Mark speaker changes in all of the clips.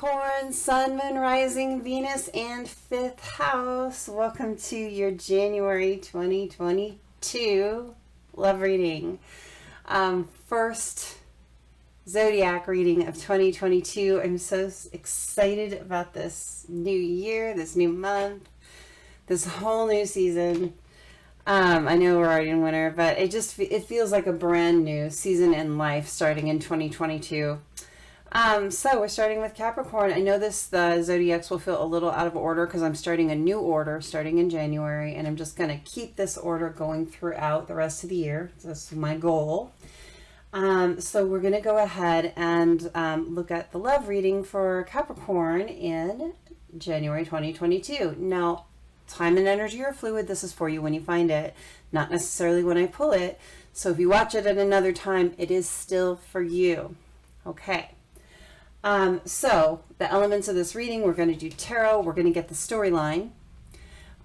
Speaker 1: Capricorn, Sun, Moon, Rising, Venus, and 5th house. Welcome to your January 2022 love reading. First zodiac reading of 2022. I'm so excited about this new year, this new month, this whole new season. I know we're already in winter, but it feels like a brand new season in life starting in 2022. So we're starting with Capricorn. I know the zodiacs will feel a little out of order because I'm starting a new order starting in January, and I'm just going to keep this order going throughout the rest of the year. That's my goal. So we're going to go ahead and look at the love reading for Capricorn in January 2022. Now, time and energy are fluid. This is for you when you find it, not necessarily when I pull it. So if you watch it at another time, it is still for you. Okay. So the elements of this reading, we're going to do tarot. We're going to get the storyline.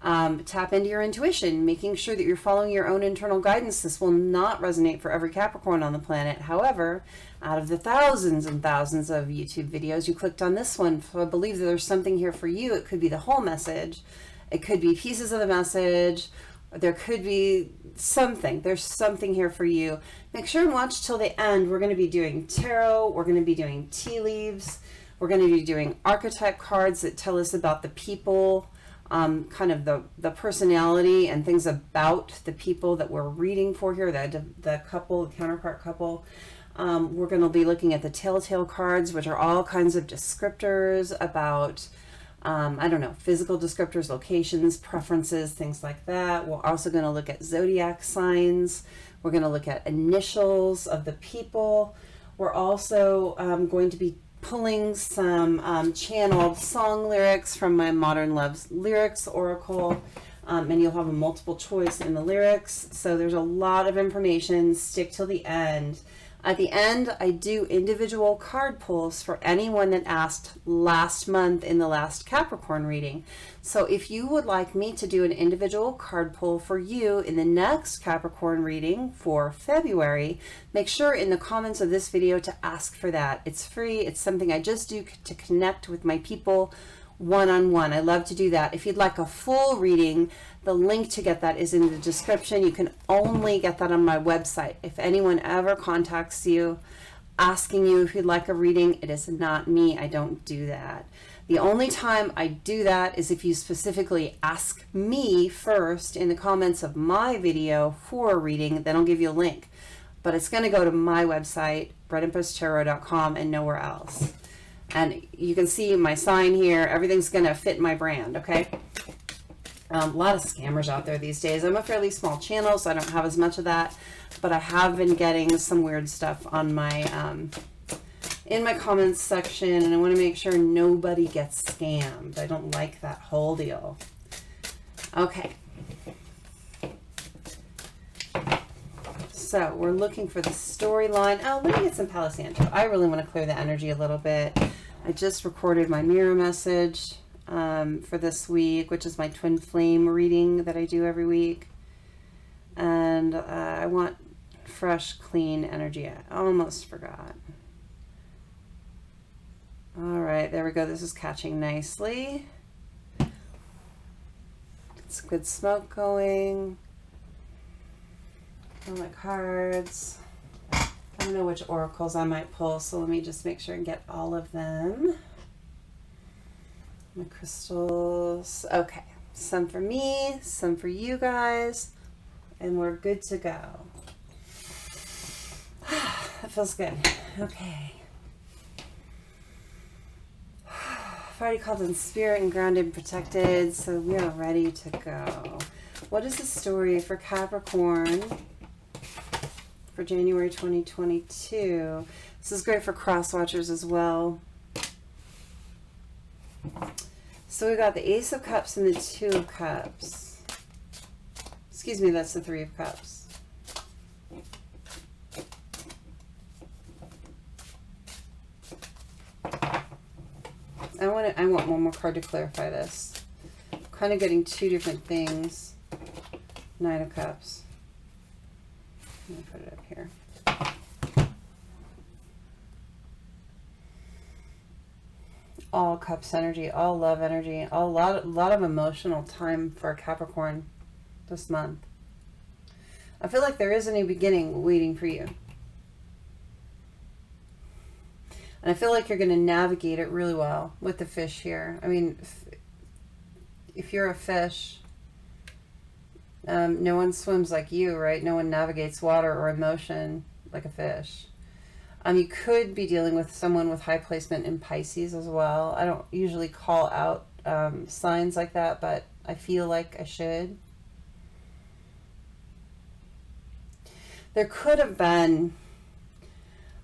Speaker 1: Tap into your intuition, making sure that you're following your own internal guidance. This will not resonate for every Capricorn on the planet. However, out of the thousands and thousands of YouTube videos, you clicked on this one. So I believe that there's something here for you. It could be the whole message. It could be pieces of the message. There could be something. There's something here for you. Make sure and watch till the end. We're going to be doing tarot. We're going to be doing tea leaves. We're going to be doing archetype cards that tell us about the people, kind of the personality and things about the people that we're reading for here, the couple, the counterpart couple. We're going to be looking at the telltale cards, which are all kinds of descriptors about I don't know, physical descriptors, locations, preferences, things like that. We're also going to look at zodiac signs. We're going to look at initials of the people. We're also going to be pulling some channeled song lyrics from my Modern Loves Lyrics Oracle. And you'll have a multiple choice in the lyrics. So there's a lot of information. Stick till the end. At the end, I do individual card pulls for anyone that asked last month in the last Capricorn reading. So if you would like me to do an individual card pull for you in the next Capricorn reading for February, make sure in the comments of this video to ask for that. It's free. It's something I just do to connect with my people one-on-one. I love to do that. If you'd like a full reading, the link to get that is in the description. You can only get that on my website. If anyone ever contacts you asking you if you'd like a reading, it is not me. I don't do that. The only time I do that is if you specifically ask me first in the comments of my video for a reading, then I'll give you a link. But it's going to go to my website, breadandpusstarot.com, and nowhere else. And you can see my sign here. Everything's going to fit my brand, okay? A lot of scammers out there these days. I'm a fairly small channel, so I don't have as much of that. But I have been getting some weird stuff on my in my comments section, and I want to make sure nobody gets scammed. I don't like that whole deal. Okay. So we're looking for the storyline. Oh, let me get some Palo Santo. I really want to clear the energy a little bit. I just recorded my mirror message for this week, which is my twin flame reading that I do every week. And I want fresh, clean energy. I almost forgot. All right, there we go. This is catching nicely. It's good smoke going. All my cards. I don't know which oracles I might pull, so let me just make sure and get all of them. My crystals. Okay, some for me, some for you guys, and we're good to go. That feels good. Okay. I've already called in spirit and grounded and protected, so we are ready to go. What is the story for Capricorn for January 2022? This is great for cross watchers as well. So we got the Ace of Cups and the Two of Cups. Excuse me, that's the Three of Cups. I want one more card to clarify this. I'm kind of getting two different things. Nine of Cups. Let me put it up here. all cups energy, all love energy, a lot of emotional time for Capricorn this month. I feel like there is a new beginning waiting for you. And I feel like you're going to navigate it really well with the fish here. I mean, if you're a fish, no one swims like you, right? No one navigates water or emotion like a fish. You could be dealing with someone with high placement in Pisces as well. I don't usually call out signs like that, but I feel like I should. There could have been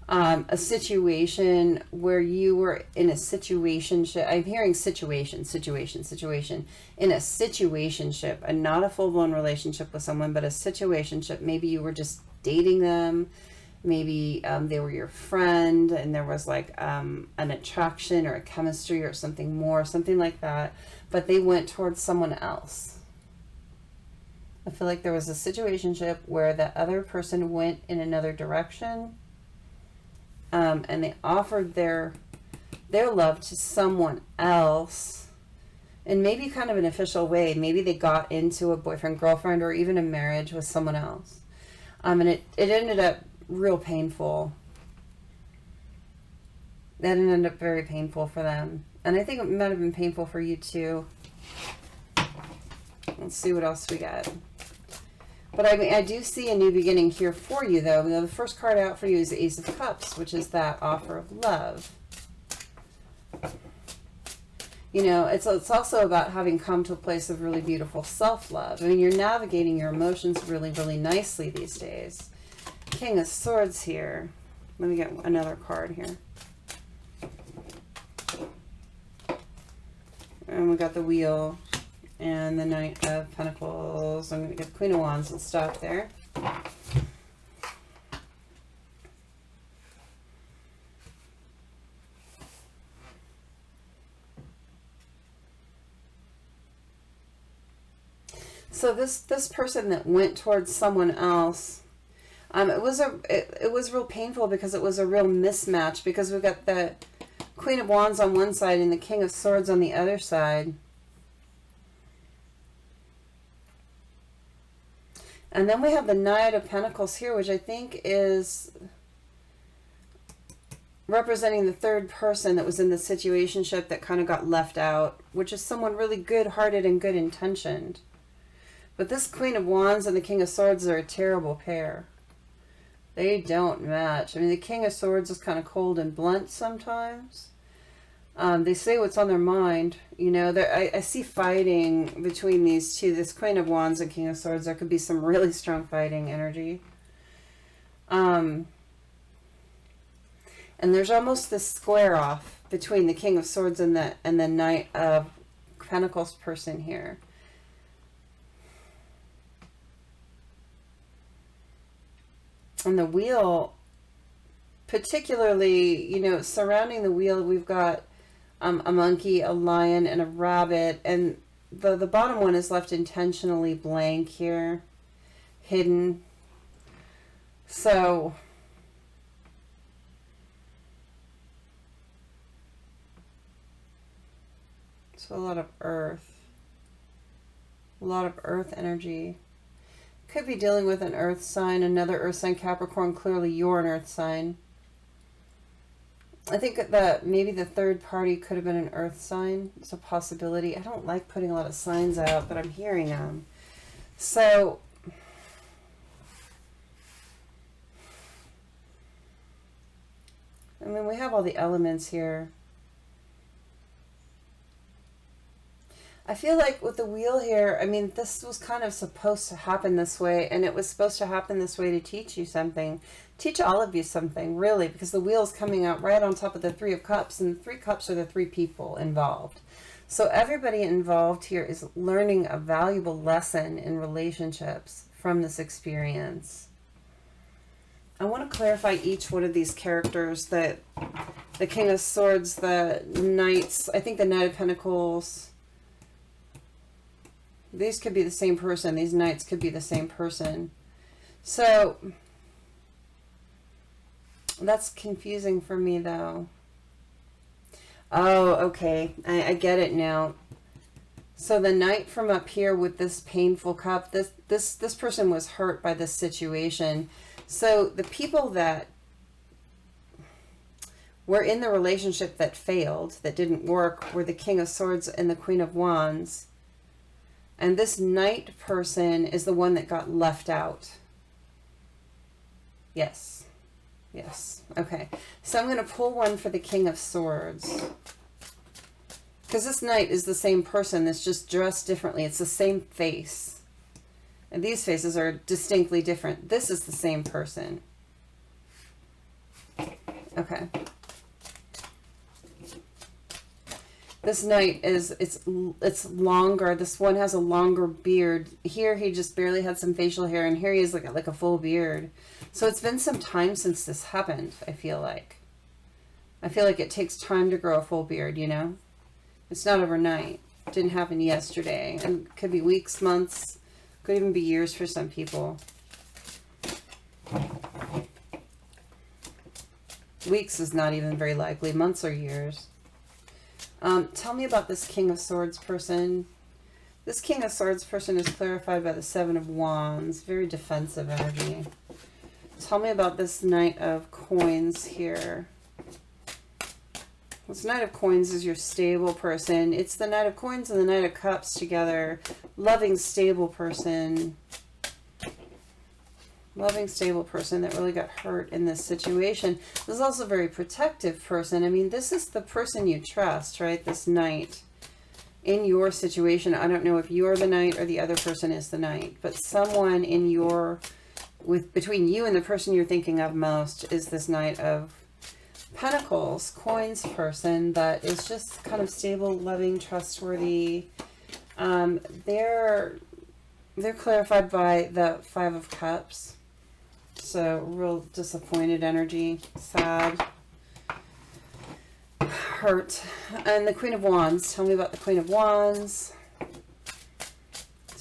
Speaker 1: a situation where you were in a situationship. I'm hearing situation, in a situationship, and not a full-blown relationship with someone, but a situationship. Maybe you were just dating them. Maybe they were your friend and there was like an attraction or a chemistry or something more, something like that, but they went towards someone else. I feel like there was a situationship where the other person went in another direction, and they offered their love to someone else in maybe kind of an official way. Maybe they got into a boyfriend, girlfriend, or even a marriage with someone else. And it ended up real painful. That ended up very painful for them. And I think it might have been painful for you too. Let's see what else we got. But I mean, I do see a new beginning here for you, though. The first card out for you is the Ace of Cups, which is that offer of love. You know, it's also about having come to a place of really beautiful self-love. I mean, you're navigating your emotions really, really nicely these days. King of Swords here. Let me get another card here. And we got the Wheel and the Knight of Pentacles. I'm going to get the Queen of Wands and stop there. So this person that went towards someone else, it was real painful because it was a real mismatch, because we've got the Queen of Wands on one side and the King of Swords on the other side. And then we have the Knight of Pentacles here, which I think is representing the third person that was in the situationship that kind of got left out, which is someone really good-hearted and good-intentioned. But this Queen of Wands and the King of Swords are a terrible pair. They don't match. I mean, the King of Swords is kind of cold and blunt sometimes. They say what's on their mind. You know, I see fighting between these two. This Queen of Wands and King of Swords, there could be some really strong fighting energy. And there's almost this square off between the King of Swords and the Knight of Pentacles person here. And the Wheel, particularly, you know, surrounding the Wheel, we've got a monkey, a lion, and a rabbit. And the bottom one is left intentionally blank here, hidden. So a lot of earth. A lot of earth energy. Could be dealing with an earth sign, another earth sign. Capricorn, clearly you're an earth sign. I think that maybe the third party could have been an earth sign. It's a possibility. I don't like putting a lot of signs out, but I'm hearing them. So I mean, we have all the elements here. I feel like with the Wheel here, I mean, this was kind of supposed to happen this way, and it was supposed to happen this way to teach you something. Teach all of you something, really, because the Wheel is coming out right on top of the Three of Cups, and the Three Cups are the three people involved. So everybody involved here is learning a valuable lesson in relationships from this experience. I want to clarify each one of these characters, that the King of Swords, the Knights, I think the Knight of Pentacles. These could be the same person. These Knights could be the same person. So that's confusing for me, though. Oh, okay. I get it now. So the Knight from up here with this painful cup, this person was hurt by this situation. So the people that were in the relationship that failed, that didn't work, were the King of Swords and the Queen of Wands. And this Knight person is the one that got left out. Yes. Yes. Okay. So I'm going to pull one for the King of Swords. Because this Knight is the same person that's just dressed differently. It's the same face. And these faces are distinctly different. This is the same person. Okay. This Knight is, it's longer. This one has a longer beard. Here he just barely had some facial hair, and here he is like a full beard. So it's been some time since this happened, I feel like. I feel like it takes time to grow a full beard, you know? It's not overnight. It didn't happen yesterday. And it could be weeks, months, could even be years for some people. Weeks is not even very likely. Months or years. Tell me about this King of Swords person. This King of Swords person is clarified by the Seven of Wands. Very defensive energy. Tell me about this Knight of Coins here. This Knight of Coins is your stable person. It's the Knight of Coins and the Knight of Cups together. Loving, stable person. Loving, stable person that really got hurt in this situation. This is also a very protective person. I mean, this is the person you trust, right? This Knight in your situation. I don't know if you're the Knight or the other person is the Knight, but someone in your, between you and the person you're thinking of most is this Knight of Pentacles, Coins person that is just kind of stable, loving, trustworthy. They're clarified by the Five of Cups. So real disappointed energy, sad, hurt. And the Queen of Wands. Tell me about the Queen of Wands.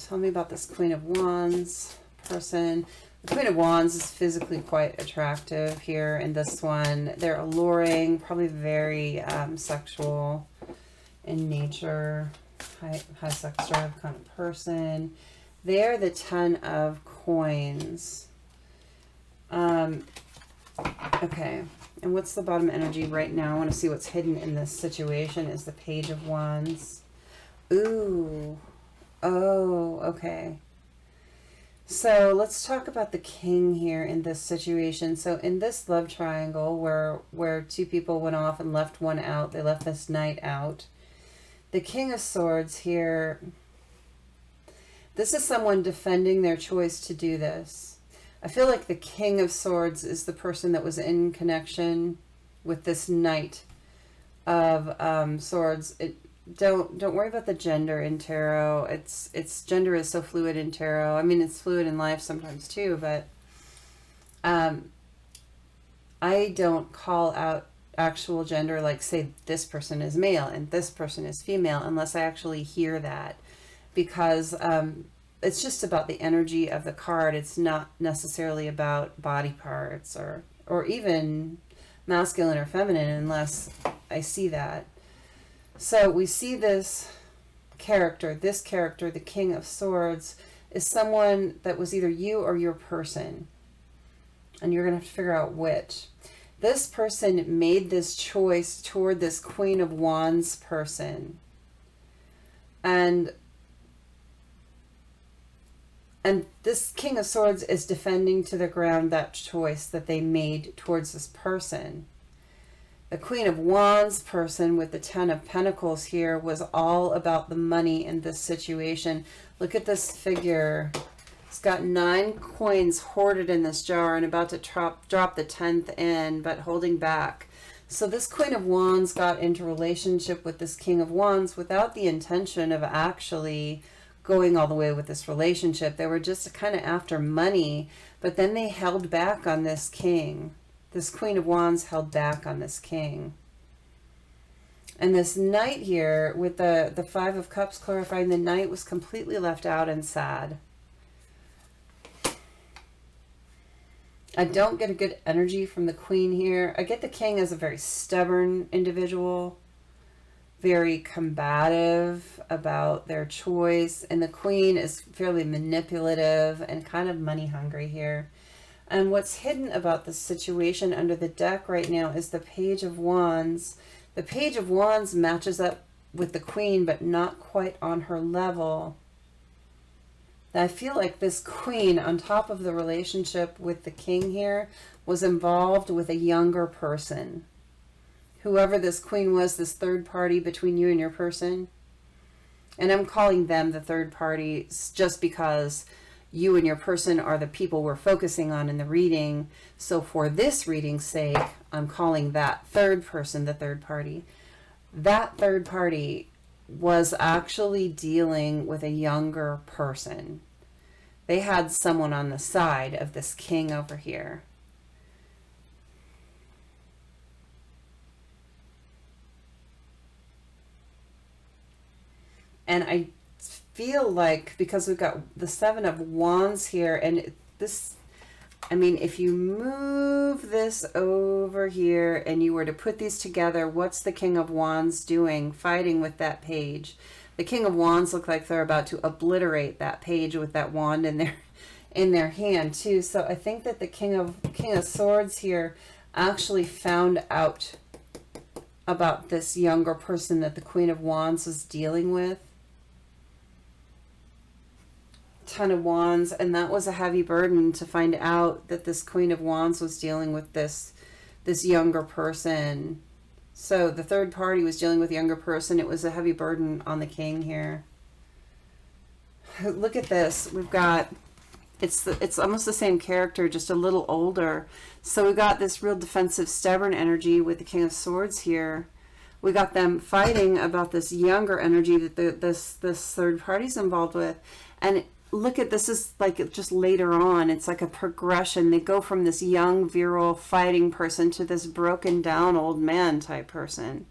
Speaker 1: Tell me about this Queen of Wands person. The Queen of Wands is physically quite attractive here in this one. They're alluring, probably very sexual in nature, high sex drive kind of person. They're the Ten of Coins. Okay, and what's the bottom energy right now? I want to see what's hidden in this situation is the Page of Wands. Ooh, oh, okay. So let's talk about the King here in this situation. So in this love triangle where two people went off and left one out, they left this Knight out. The King of Swords here, this is someone defending their choice to do this. I feel like the King of Swords is the person that was in connection with this Knight of Swords. Don't worry about the gender in tarot. It's gender is so fluid in tarot. I mean, it's fluid in life sometimes too, but I don't call out actual gender, like say this person is male and this person is female, unless I actually hear that, because it's just about the energy of the card. It's not necessarily about body parts or even masculine or feminine unless I see that. So we see this character, the King of Swords, is someone that was either you or your person. And you're going to have to figure out which. This person made this choice toward this Queen of Wands person. And this King of Swords is defending to the ground that choice that they made towards this person. The Queen of Wands person with the Ten of Pentacles here was all about the money in this situation. Look at this figure. It's got 9 coins hoarded in this jar and about to drop the 10th in, but holding back. So this Queen of Wands got into relationship with this King of Wands without the intention of actually going all the way with this relationship. They were just kind of after money, but then they held back on this king. This Queen of Wands held back on this king. And this Knight here with the Five of Cups clarifying, the Knight was completely left out and sad. I don't get a good energy from the Queen here. I get the King as a very stubborn individual. very combative about their choice. And the Queen is fairly manipulative and kind of money hungry here. And what's hidden about this situation under the deck right now is the Page of Wands. The Page of Wands matches up with the Queen, but not quite on her level. I feel like this Queen, on top of the relationship with the King here, was involved with a younger person. Whoever this Queen was, this third party between you and your person. And I'm calling them the third party just because you and your person are the people we're focusing on in the reading. So for this reading's sake, I'm calling that third person the third party. That third party was actually dealing with a younger person. They had someone on the side of this King over here. And I feel like, because we've got the Seven of Wands here, and this, I mean, if you move this over here and you were to put these together, what's the King of Wands doing? Fighting with that page. The King of Wands look like they're about to obliterate that page with that wand in their hand too. So I think that the King of Swords here actually found out about this younger person that the Queen of Wands was dealing with. Ten of Wands, and that was a heavy burden to find out that this Queen of Wands was dealing with this younger person. So the third party was dealing with a younger person. It was a heavy burden on the King here. Look at this. We've got, it's almost the same character, just a little older. So we got this real defensive, stubborn energy with the King of Swords here. We got them fighting about this younger energy that this third party's involved with. And look at this, is like just later on, it's like a progression. They go from this young, virile, fighting person to this broken down old man type person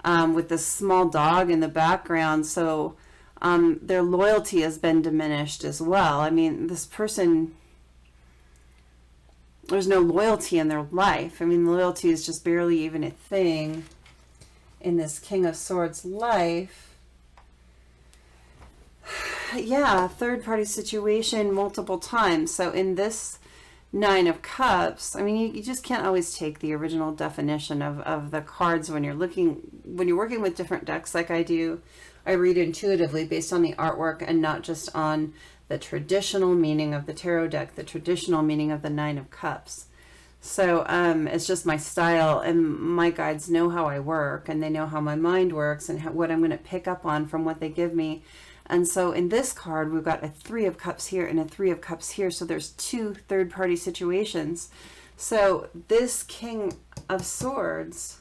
Speaker 1: with this small dog in the background. So their loyalty has been diminished as well. I mean, this person, there's no loyalty in their life. I mean, loyalty is just barely even a thing in this King of Swords life. Yeah, third party situation multiple times. So in this Nine of Cups, I mean, you just can't always take the original definition of the cards when you're working with different decks like I do. I read intuitively based on the artwork and not just on the traditional meaning of the tarot deck, the traditional meaning of the Nine of Cups. So it's just my style, and my guides know how I work, and they know how my mind works and what I'm going to pick up on from what they give me. And so in this card, we've got a Three of Cups here and a Three of Cups here. So there's two third-party situations. So this King of Swords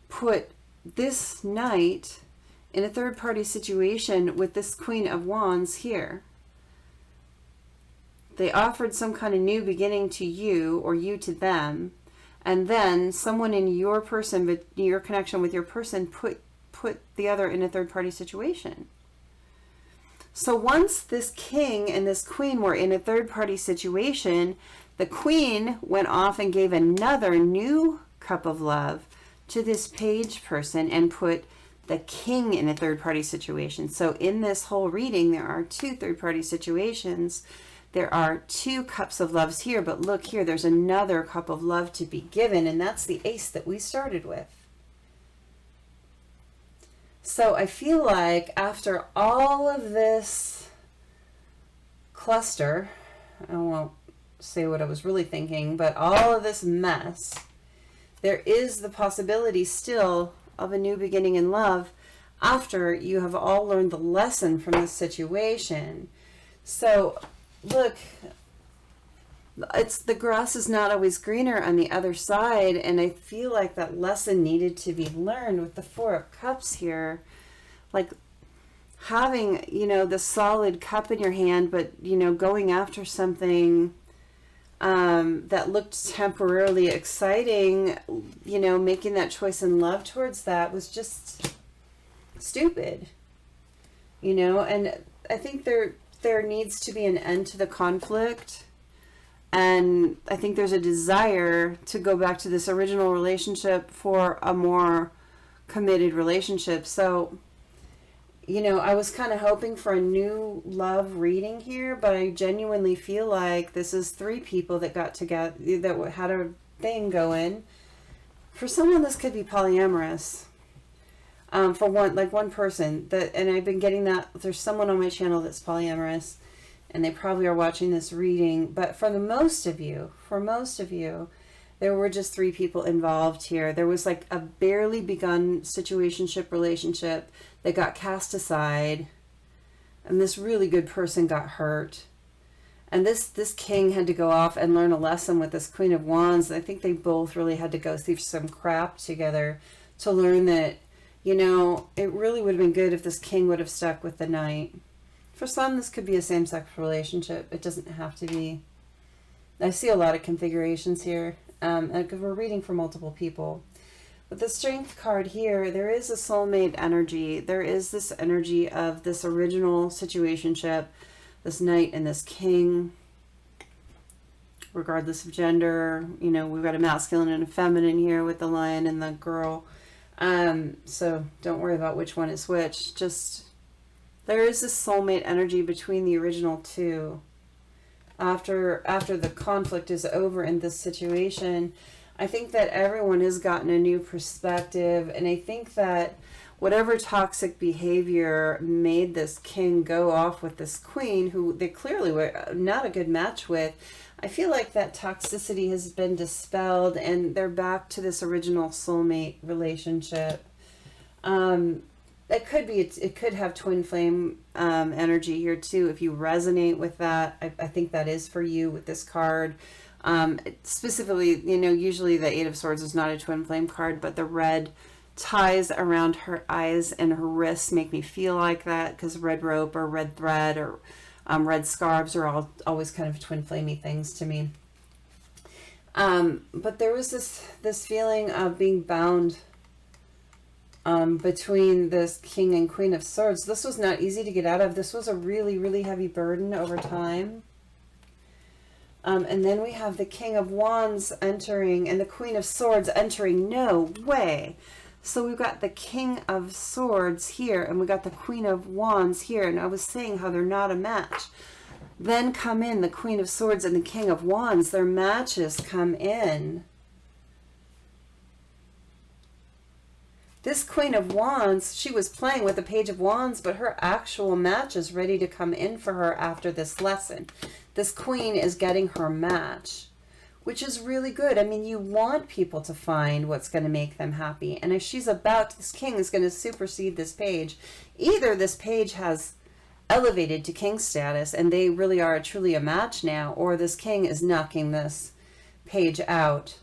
Speaker 1: put this Knight in a third-party situation with this Queen of Wands here. They offered some kind of new beginning to you, or you to them. And then someone in your person, but your connection with your person, put the other in a third-party situation. So once this King and this Queen were in a third-party situation, the Queen went off and gave another new cup of love to this Page person and put the King in a third-party situation. So in this whole reading, there are two third-party situations. There are two cups of loves here, but look here, there's another cup of love to be given, and that's the Ace that we started with. So I feel like after all of this cluster, I won't say what I was really thinking, but all of this mess, there is the possibility still of a new beginning in love after you have all learned the lesson from this situation. So look, it's the grass is not always greener on the other side, and I feel like that lesson needed to be learned with the Four of Cups here. Like having, you know, the solid cup in your hand, but, you know, going after something that looked temporarily exciting, you know, making that choice in love towards that was just stupid, you know. And I think there needs to be an end to the conflict. And I think there's a desire to go back to this original relationship for a more committed relationship. So, you know, I was kind of hoping for a new love reading here, but I genuinely feel like this is 3 people that got together, that had a thing going. For someone, this could be polyamorous. For one person that, and I've been getting that there's someone on my channel that's polyamorous, and they probably are watching this reading. But for most of you, there were just 3 people involved here. There was like a barely begun situationship relationship that got cast aside, and this really good person got hurt. And this king had to go off and learn a lesson with this Queen of Wands. I think they both really had to go through some crap together to learn that, you know, it really would have been good if this king would have stuck with the Knight. For some, this could be a same-sex relationship. It doesn't have to be. I see a lot of configurations here, because we're reading for multiple people. But the Strength card here, there is a soulmate energy. There is this energy of this original situationship, this Knight and this king, regardless of gender. You know, we've got a masculine and a feminine here with the lion and the girl. So don't worry about which one is which. Just, there is this soulmate energy between the original 2. After the conflict is over in this situation, I think that everyone has gotten a new perspective, and I think that whatever toxic behavior made this king go off with this queen, who they clearly were not a good match with, I feel like that toxicity has been dispelled, and they're back to this original soulmate relationship. It could have twin flame energy here too. If you resonate with that, I think that is for you with this card. Specifically, you know, usually the 8 of Swords is not a twin flame card, but the red ties around her eyes and her wrists make me feel like that, because red rope or red thread or red scarves are always kind of twin flamey things to me. But there was this feeling of being bound between this King and Queen of Swords. This was not easy to get out of. This was a really, really heavy burden over time. And then we have the King of Wands entering and the Queen of Swords entering. No way. So we've got the King of Swords here, and we got the Queen of Wands here. And I was saying how they're not a match. Then come in the Queen of Swords and the King of Wands. Their matches come in. This Queen of Wands, she was playing with the Page of Wands, but her actual match is ready to come in for her after this lesson. This queen is getting her match, which is really good. I mean, you want people to find what's going to make them happy. And if she's this king is going to supersede this page. Either this page has elevated to king status and they really are truly a match now, or this king is knocking this page out.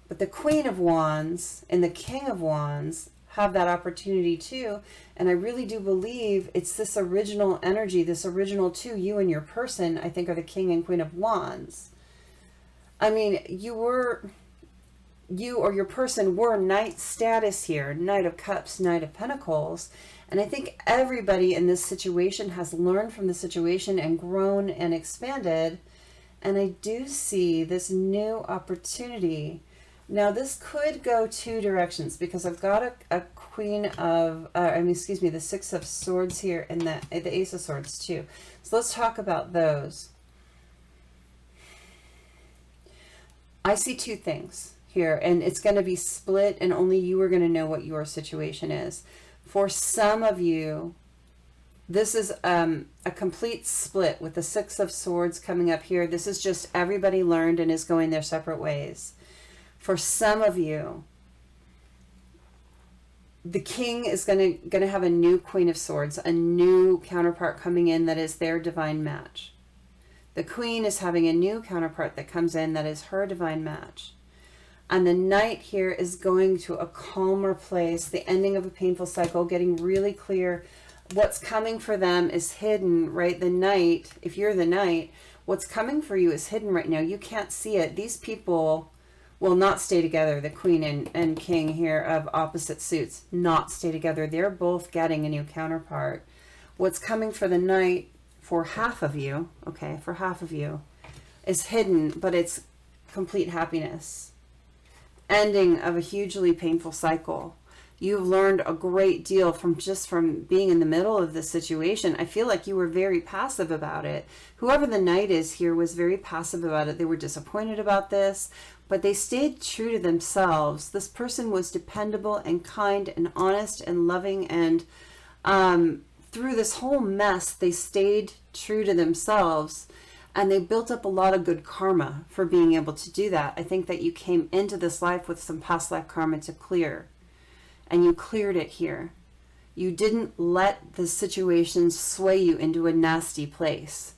Speaker 1: But the Queen of Wands and the King of Wands have that opportunity too. And I really do believe it's this original energy, this original 2, you and your person, I think, are the King and Queen of Wands. I mean, you or your person were Knight status here, Knight of Cups, Knight of Pentacles. And I think everybody in this situation has learned from the situation and grown and expanded. And I do see this new opportunity. Now, this could go 2 directions, because I've got a Queen of, the 6 of Swords here and the Ace of Swords too. So let's talk about those. I see 2 things here, and it's going to be split, and only you are going to know what your situation is. For some of you, this is a complete split with the 6 of Swords coming up here. This is just everybody learned and is going their separate ways. For some of you, the king is going to have a new Queen of Swords, a new counterpart coming in that is their divine match. The queen is having a new counterpart that comes in that is her divine match. And the Knight here is going to a calmer place, the ending of a painful cycle, getting really clear. What's coming for them is hidden, right? The Knight, if you're the Knight, what's coming for you is hidden right now. You can't see it. These people will not stay together. The Queen and King here of opposite suits not stay together. They're both getting a new counterpart. What's coming for the Knight, for half of you, okay, for half of you, is hidden, but it's complete happiness. Ending of a hugely painful cycle. You've learned a great deal from being in the middle of this situation. I feel like you were very passive about it. Whoever the Knight is here was very passive about it. They were disappointed about this, but they stayed true to themselves. This person was dependable and kind and honest and loving, and through this whole mess, they stayed true to themselves, and they built up a lot of good karma for being able to do that. I think that you came into this life with some past life karma to clear. And you cleared it here. You didn't let the situation sway you into a nasty place.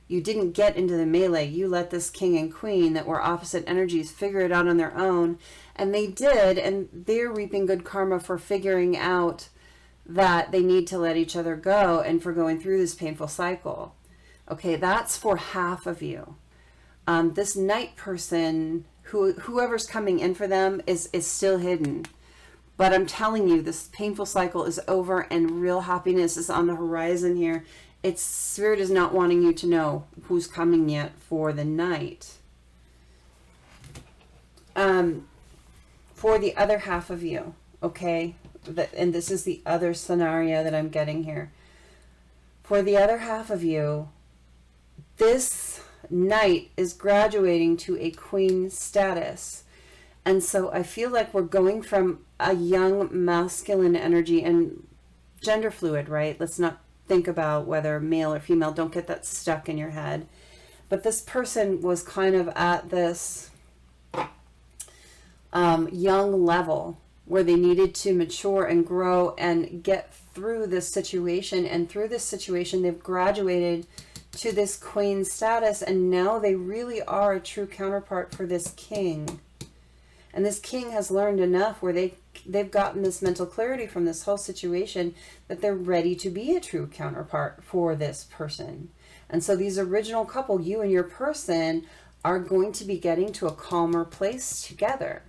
Speaker 1: You didn't get into the melee. You let this king and queen that were opposite energies figure it out on their own. And they did, and they're reaping good karma for figuring out that they need to let each other go and for going through this painful cycle. Okay, that's for half of you. This Knight person, whoever's coming in for them is still hidden. But I'm telling you, this painful cycle is over and real happiness is on the horizon here. It's Spirit is not wanting you to know who's coming yet for the Knight. For the other half of you, okay? And this is the other scenario that I'm getting here. For the other half of you, this Knight is graduating to a queen status. And so I feel like we're going from a young masculine energy and gender fluid, right? Let's not think about whether male or female. Don't get that stuck in your head. But this person was kind of at this young level where they needed to mature and grow and get through this situation. And through this situation, they've graduated to this queen status. And now they really are a true counterpart for this king. And this king has learned enough where they've gotten this mental clarity from this whole situation that they're ready to be a true counterpart for this person. And so these original couple, you and your person, are going to be getting to a calmer place together.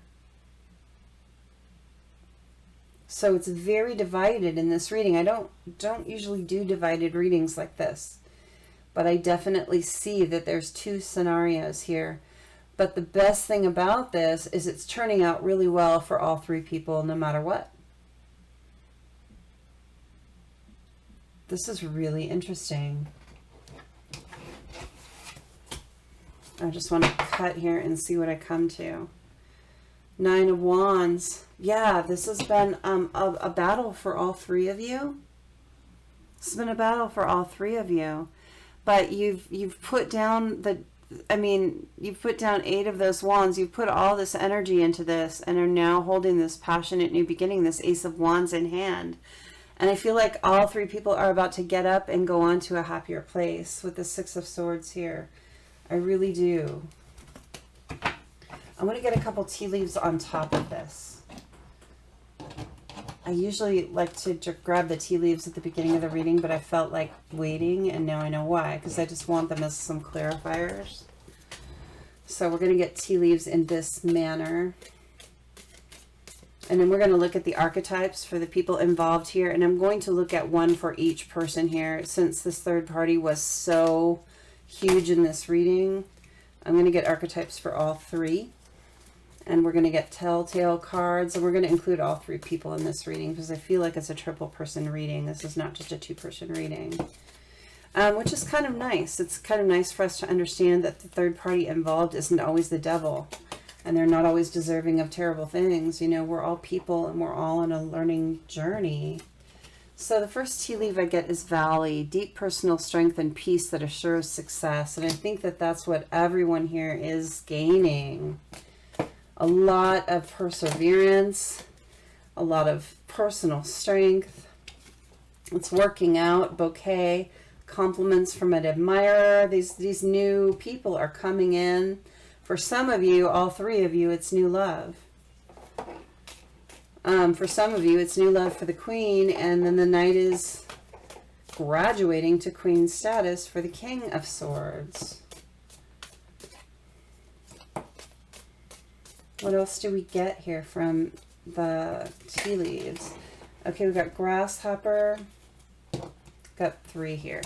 Speaker 1: So it's very divided in this reading. I don't usually do divided readings like this, but I definitely see that there's two scenarios here. But the best thing about this is it's turning out really well for all three people, no matter what. This is really interesting. I just want to cut here and see what I come to. 9 of Wands. Yeah, this has been a battle for all three of you. It's been a battle for all three of you. But you've put down you've put down 8 of those wands. You've put all this energy into this and are now holding this passionate new beginning, this Ace of Wands in hand. And I feel like all three people are about to get up and go on to a happier place with the 6 of Swords here. I really do. I'm going to get a couple tea leaves on top of this. I usually like to grab the tea leaves at the beginning of the reading, but I felt like waiting, and now I know why, because I just want them as some clarifiers. So we're going to get tea leaves in this manner. And then we're going to look at the archetypes for the people involved here, and I'm going to look at one for each person here, since this third party was so huge in this reading. I'm going to get archetypes for all three. And we're going to get telltale cards, and we're going to include all three people in this reading because I feel like it's a triple person reading. This is not just a 2-person reading, which is kind of nice. It's kind of nice for us to understand that the third party involved isn't always the devil, and they're not always deserving of terrible things. You know, we're all people and we're all on a learning journey. So the first tea leaf I get is Valley, deep personal strength and peace that assures success. And I think that that's what everyone here is gaining. A lot of perseverance, a lot of personal strength. It's working out. Bouquet, compliments from an admirer. These new people are coming in. For some of you, all three of you, it's new love. For some of you, it's new love for the Queen, and then the Knight is graduating to Queen status for the King of Swords. What else do we get here from the tea leaves? Okay, we got grasshopper. Got 3 here.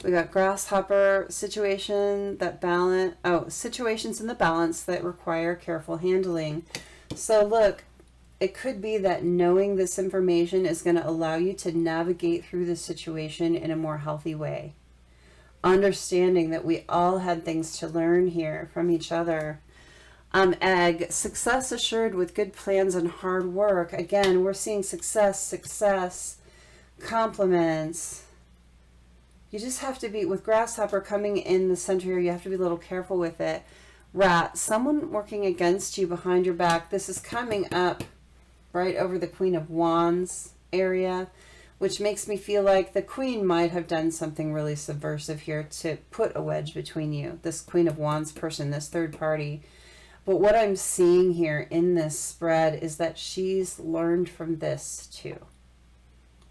Speaker 1: We got grasshopper, situation that balance. Oh, situations in the balance that require careful handling. So look, it could be that knowing this information is going to allow you to navigate through this situation in a more healthy way. Understanding that we all had things to learn here from each other. Egg, success assured with good plans and hard work. Again, we're seeing success, compliments. You just have to be, with grasshopper coming in the center here, you have to be a little careful with it. Rat, someone working against you behind your back. This is coming up right over the Queen of Wands area, which makes me feel like the Queen might have done something really subversive here to put a wedge between you. This Queen of Wands person, this third party. But what I'm seeing here in this spread is that she's learned from this too.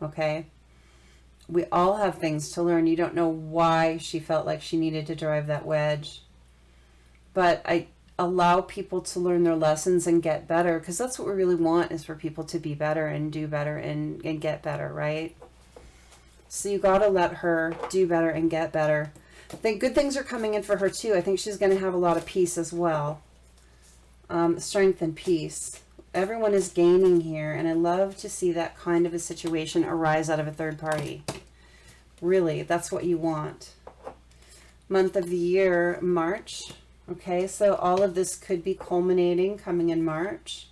Speaker 1: Okay? We all have things to learn. You don't know why she felt like she needed to drive that wedge. But I allow people to learn their lessons and get better, because that's what we really want, is for people to be better and do better and get better, right? So you got to let her do better and get better. I think good things are coming in for her too. I think she's going to have a lot of peace as well. Strength and peace. Everyone is gaining here, and I love to see that kind of a situation arise out of a third party. Really, that's what you want. Month of the year, March. Okay, so all of this could be culminating, coming in March.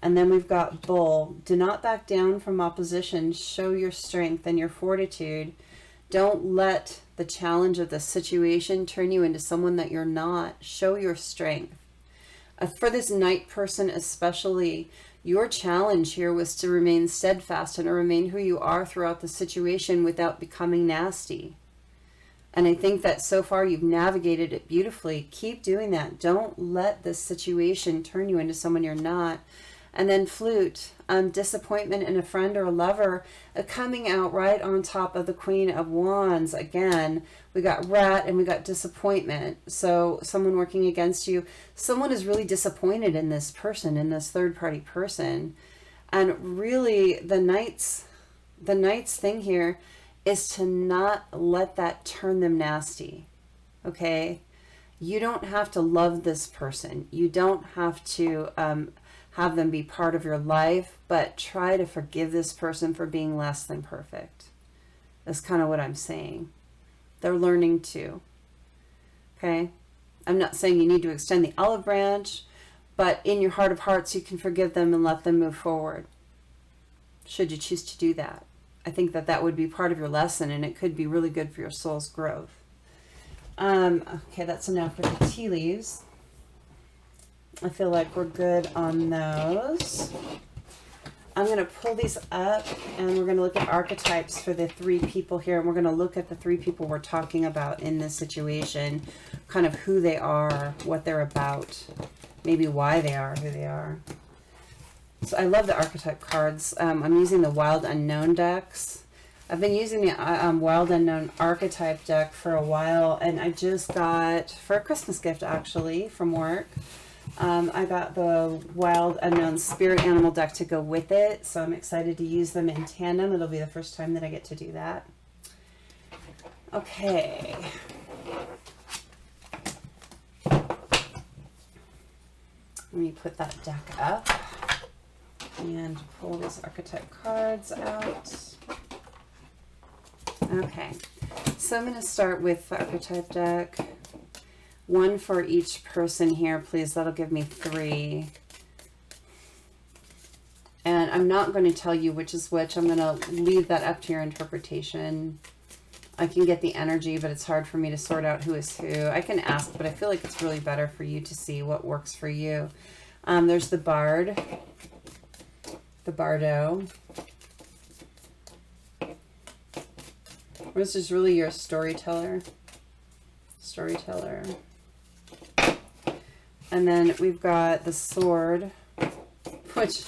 Speaker 1: And then we've got Bull. Do not back down from opposition. Show your strength and your fortitude. Don't let the challenge of the situation turn you into someone that you're not. Show your strength. For this Knight person especially, your challenge here was to remain steadfast and to remain who you are throughout the situation without becoming nasty. And I think that so far you've navigated it beautifully. Keep doing that. Don't let this situation turn you into someone you're not. And then Flute, disappointment in a friend or a lover, coming out right on top of the Queen of Wands. Again, we got Rat and we got disappointment. So someone working against you. Someone is really disappointed in this person, in this third party person. And really the Knight's thing here is to not let that turn them nasty. Okay? You don't have to love this person. You don't have to have them be part of your life, but try to forgive this person for being less than perfect. That's kind of what I'm saying. They're learning too. Okay? I'm not saying you need to extend the olive branch, but in your heart of hearts, you can forgive them and let them move forward, should you choose to do that. I think that that would be part of your lesson, and it could be really good for your soul's growth. Okay, that's enough for the tea leaves. I feel like we're good on those. I'm going to pull these up, and we're going to look at archetypes for the three people here, and we're going to look at the three people we're talking about in this situation, kind of who they are, what they're about, maybe why they are who they are. So I love the archetype cards. I'm using the Wild Unknown decks. I've been using the Wild Unknown archetype deck for a while, and I just got, for a Christmas gift actually, from work, I got the Wild Unknown Spirit Animal deck to go with it, so I'm excited to use them in tandem. It'll be the first time that I get to do that. Okay. Let me put that deck up and pull these archetype cards out. Okay, so I'm going to start with the archetype deck. One for each person here, please. That'll give me 3. And I'm not going to tell you which is which. I'm going to leave that up to your interpretation. I can get the energy, but it's hard for me to sort out who is who. I can ask, but I feel like it's really better for you to see what works for you. There's the Bard. The Bardo. This is really your storyteller. Storyteller. And then we've got the Sword, which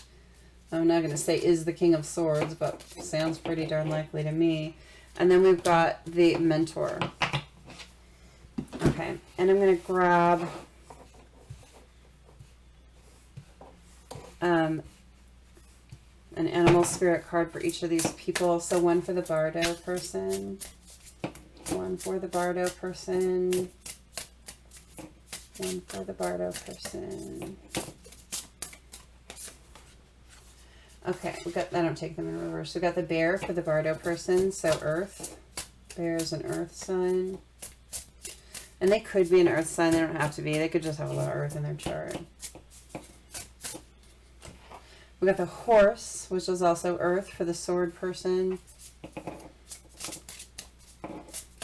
Speaker 1: I'm not going to say is the King of Swords, but sounds pretty darn likely to me. And then we've got the Mentor. Okay, and I'm going to grab an animal spirit card for each of these people. So one for the Bardo person, one for the Bardo person, one for the Bardo person, Okay, we got, I don't take them in reverse. We got the bear for the Bardo person, so earth. Bear is an earth sign. And they could be an earth sign, they don't have to be. They could just have a lot of earth in their chart. We got the horse, which is also earth for the sword person.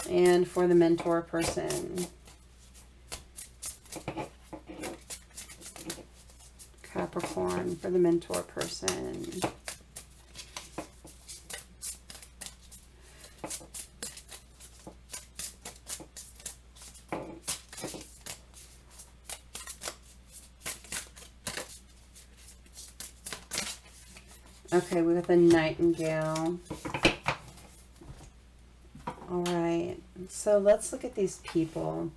Speaker 1: And for the mentor person. Capricorn for the mentor person. Okay, we got the nightingale. All right, so let's look at these people.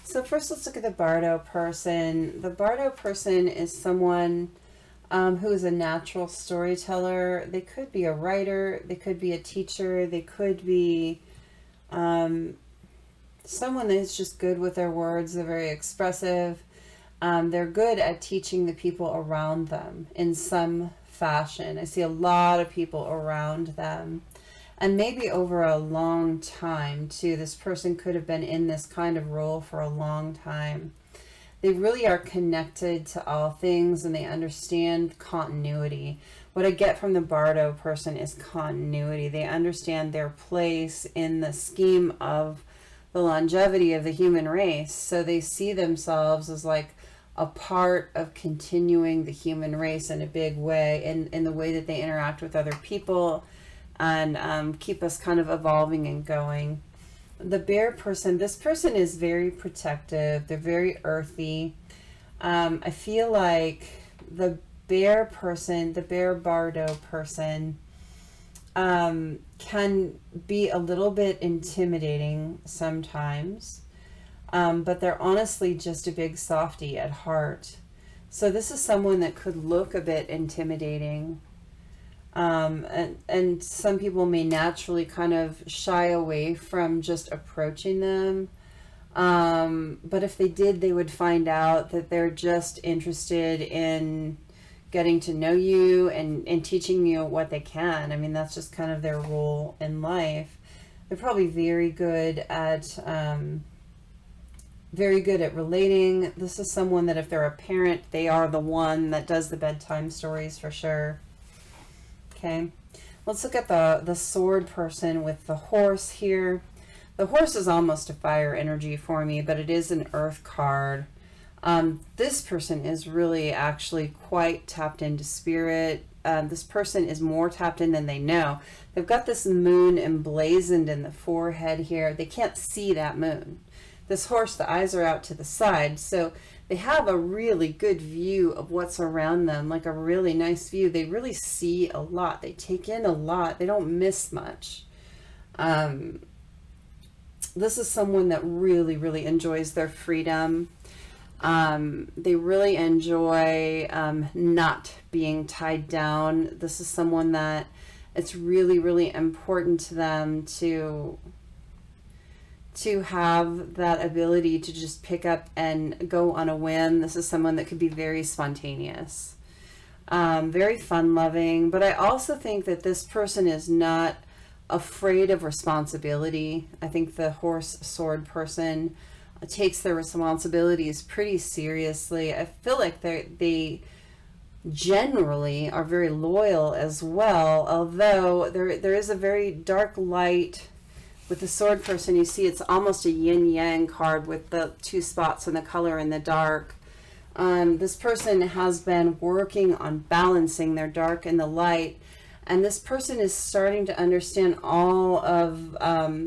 Speaker 1: So first, let's look at the Bardo person. The Bardo person is someone who is a natural storyteller. They could be a writer. They could be a teacher. They could be someone that's just good with their words. They're very expressive. They're good at teaching the people around them in some fashion. I see a lot of people around them. And maybe over a long time, too. This person could have been in this kind of role for a long time. They really are connected to all things, and they understand continuity. What I get from the Bardo person is continuity. They understand their place in the scheme of the longevity of the human race. So they see themselves as like a part of continuing the human race in a big way, in the way that they interact with other people, and keep us kind of evolving and going. The bear person, this person is very protective. They're very earthy. I feel like the bear person, the bear Bardo person, can be a little bit intimidating sometimes, but they're honestly just a big softie at heart. So this is someone that could look a bit intimidating. And some people may naturally kind of shy away from just approaching them. But if they did, they would find out that they're just interested in getting to know you and teaching you what they can. I mean, that's just kind of their role in life. They're probably very good at relating. This is someone that if they're a parent, they are the one that does the bedtime stories for sure. Okay, let's look at the sword person with the horse here. The horse is almost a fire energy for me, but it is an earth card. This person is really actually quite tapped into spirit. This person is more tapped in than they know. They've got this moon emblazoned in the forehead here. They can't see that moon. This horse, the eyes are out to the side, so they have a really good view of what's around them, like a really nice view. They really see a lot. They take in a lot. They don't miss much. This is someone that really, really enjoys their freedom. They really enjoy not being tied down. This is someone that it's really, really important to them to have that ability to just pick up and go on a whim. This is someone that could be very spontaneous, very fun-loving. But I also think that this person is not afraid of responsibility. I think the horse sword person takes their responsibilities pretty seriously. I feel like they generally are very loyal as well, although there is a very dark light. With the sword person, you see it's almost a yin-yang card with the two spots in the color and the dark. This person has been working on balancing their dark and the light, and this person is starting to understand all of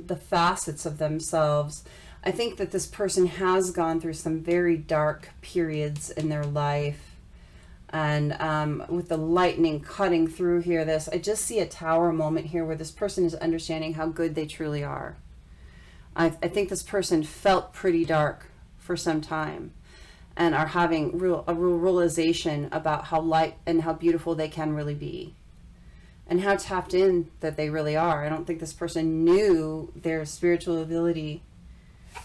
Speaker 1: the facets of themselves. I think that this person has gone through some very dark periods in their life. And with the lightning cutting through here, I just see a tower moment here where this person is understanding how good they truly are. I think this person felt pretty dark for some time and are having a real realization about how light and how beautiful they can really be and how tapped in that they really are. I don't think this person knew their spiritual ability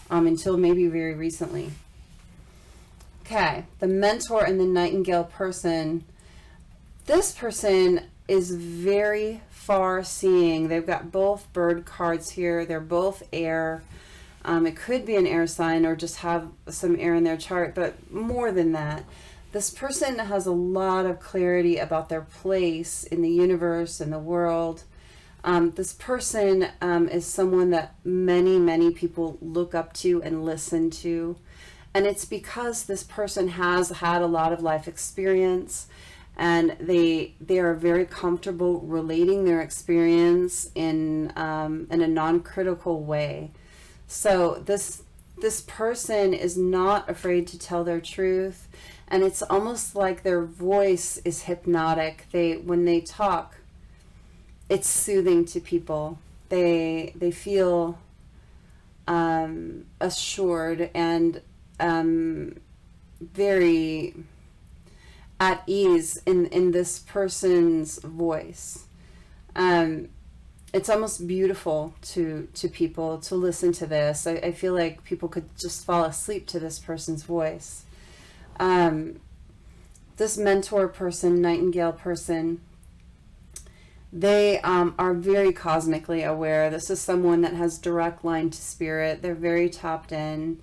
Speaker 1: until maybe very recently. Okay, the mentor and the nightingale person. This person is very far seeing. They've got both bird cards here. They're both air. It could be an air sign or just have some air in their chart, but more than that, this person has a lot of clarity about their place in the universe and the world. This person is someone that many people look up to and listen to. And it's because this person has had a lot of life experience, and they are very comfortable relating their experience in a non-critical way. So this person is not afraid to tell their truth, and it's almost like their voice is hypnotic. When they talk, it's soothing to people. They feel assured and very at ease in this person's voice. It's almost beautiful to people to listen to this. I feel like people could just fall asleep to this person's voice. This mentor person, nightingale person, they are very cosmically aware. This is someone that has direct line to spirit. They're very tapped in.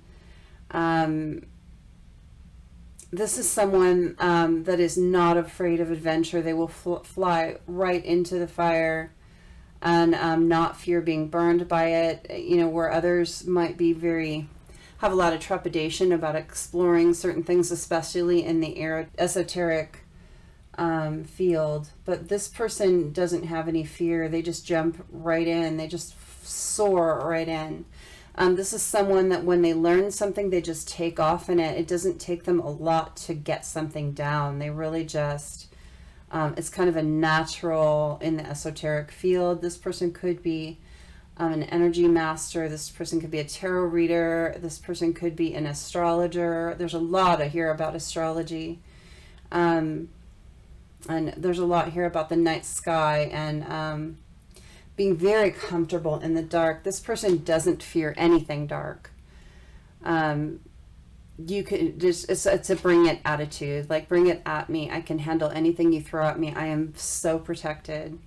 Speaker 1: This is someone that is not afraid of adventure. They will fly right into the fire and not fear being burned by it. You know, where others might be have a lot of trepidation about exploring certain things, especially in the esoteric field. But this person doesn't have any fear. They just jump right in. They just soar right in. This is someone that when they learn something, they just take off in it. It doesn't take them a lot to get something down. They really just, it's kind of a natural in the esoteric field. This person could be an energy master. This person could be a tarot reader. This person could be an astrologer. There's a lot here about astrology. And there's a lot here about the night sky and being very comfortable in the dark. This person doesn't fear anything dark. You can just, it's a bring it attitude. Like, bring it at me. I can handle anything you throw at me. I am so protected,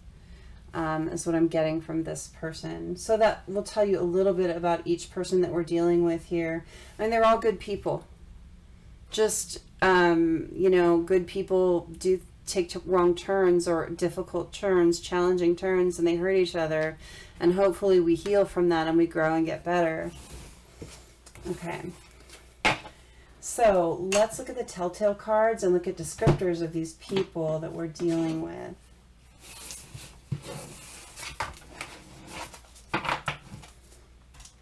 Speaker 1: is what I'm getting from this person. So that will tell you a little bit about each person that we're dealing with here. I mean, they're all good people. Just, you know, good people do take wrong turns or difficult turns, challenging turns, and they hurt each other, and hopefully we heal from that and we grow and get better. Okay, so let's look at the telltale cards and look at descriptors of these people that we're dealing with.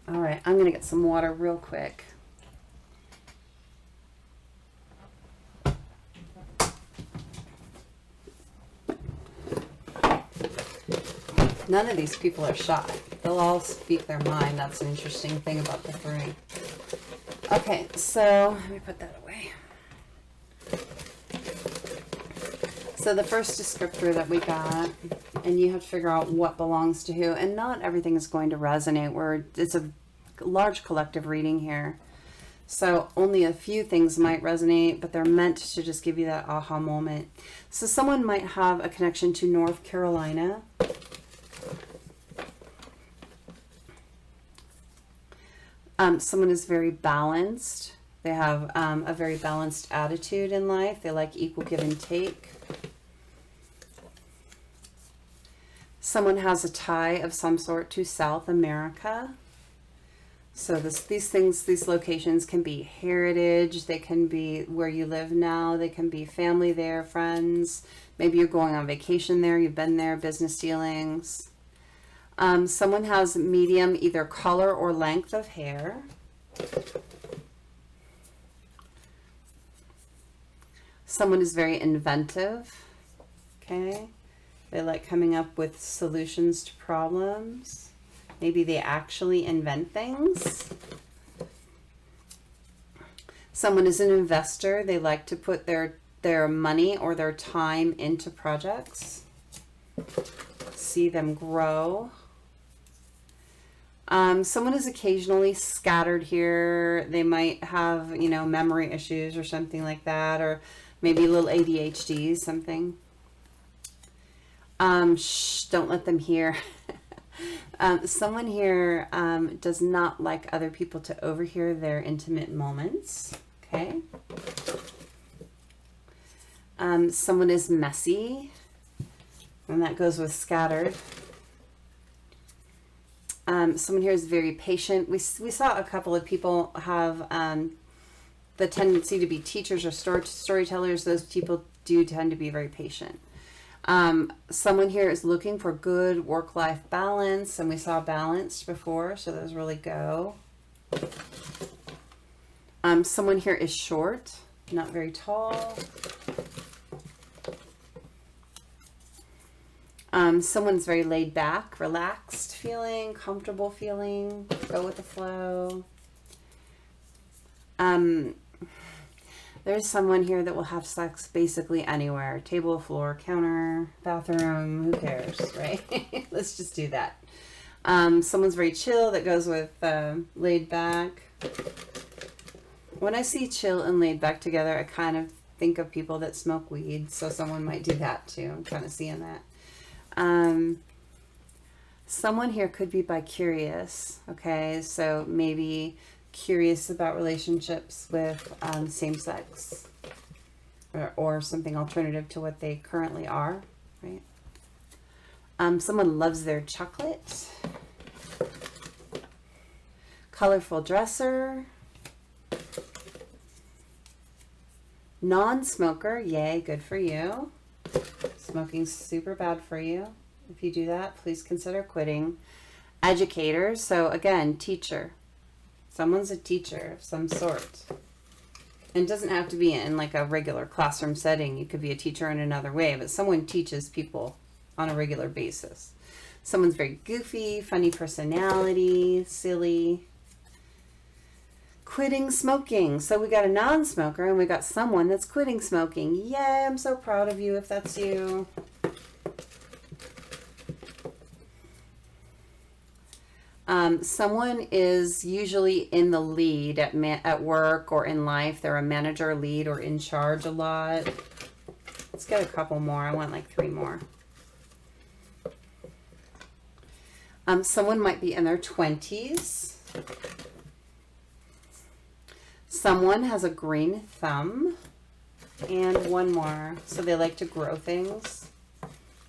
Speaker 1: All right, I'm gonna get some water real quick. None of these people are shy. They'll all speak their mind. That's an interesting thing about the three. Okay, so let me put that away. So the first descriptor that we got, and you have to figure out what belongs to who, and not everything is going to resonate. It's a large collective reading here. So only a few things might resonate, but they're meant to just give you that aha moment. So someone might have a connection to North Carolina. Someone is very balanced. They have a very balanced attitude in life. They like equal give and take. Someone has a tie of some sort to South America. So these locations can be heritage. They can be where you live now. They can be family there, friends. Maybe you're going on vacation there. You've been there, business dealings. Someone has medium either color or length of hair. Someone is very inventive. Okay. They like coming up with solutions to problems. Maybe they actually invent things. Someone is an investor. They like to put their money or their time into projects. See them grow. Someone is occasionally scattered here. They might have, you know, memory issues or something like that, or maybe a little ADHD, something. Shh, don't let them hear. Someone here does not like other people to overhear their intimate moments. Okay. Someone is messy, and that goes with scattered. Someone here is very patient. We saw a couple of people have the tendency to be teachers or storytellers. Those people do tend to be very patient. Someone here is looking for good work-life balance, and we saw balanced before, so those really go. Someone here is short, not very tall. Someone's very laid back, relaxed feeling, comfortable feeling, go with the flow. There's someone here that will have sex basically anywhere. Table, floor, counter, bathroom, who cares, right? Let's just do that. Someone's very chill, that goes with laid back. When I see chill and laid back together, I kind of think of people that smoke weed, so someone might do that too. I'm kind of seeing that. Someone here could be bi-curious, okay? So maybe curious about relationships with same-sex or something alternative to what they currently are, right? Someone loves their chocolate. Colorful dresser. Non-smoker, yay, good for you. Smoking's super bad for you. If you do that, please consider quitting. Educator, so again, teacher. Someone's a teacher of some sort. And it doesn't have to be in like a regular classroom setting. You could be a teacher in another way, but someone teaches people on a regular basis. Someone's very goofy, funny personality, silly. Quitting smoking. So we got a non-smoker and we got someone that's quitting smoking. Yay, I'm so proud of you if that's you. Someone is usually in the lead at work or in life. They're a manager, lead, or in charge a lot. Let's get a couple more. I want like 3 more. Someone might be in their 20s. Someone has a green thumb. And one more. So they like to grow things.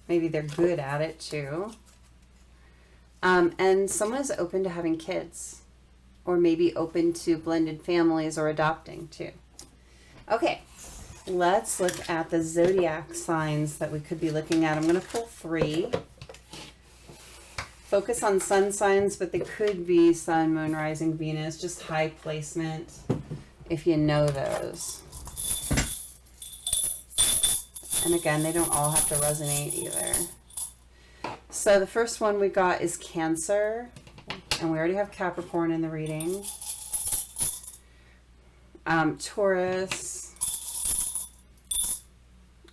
Speaker 1: Maybe they're good at it too. And someone is open to having kids. Or maybe open to blended families or adopting too. Okay. Let's look at the zodiac signs that we could be looking at. I'm going to pull 3. Focus on sun signs, but they could be sun, moon, rising, Venus, just high placement if you know those. And again, they don't all have to resonate either. So the first one we got is Cancer, and we already have Capricorn in the reading. Taurus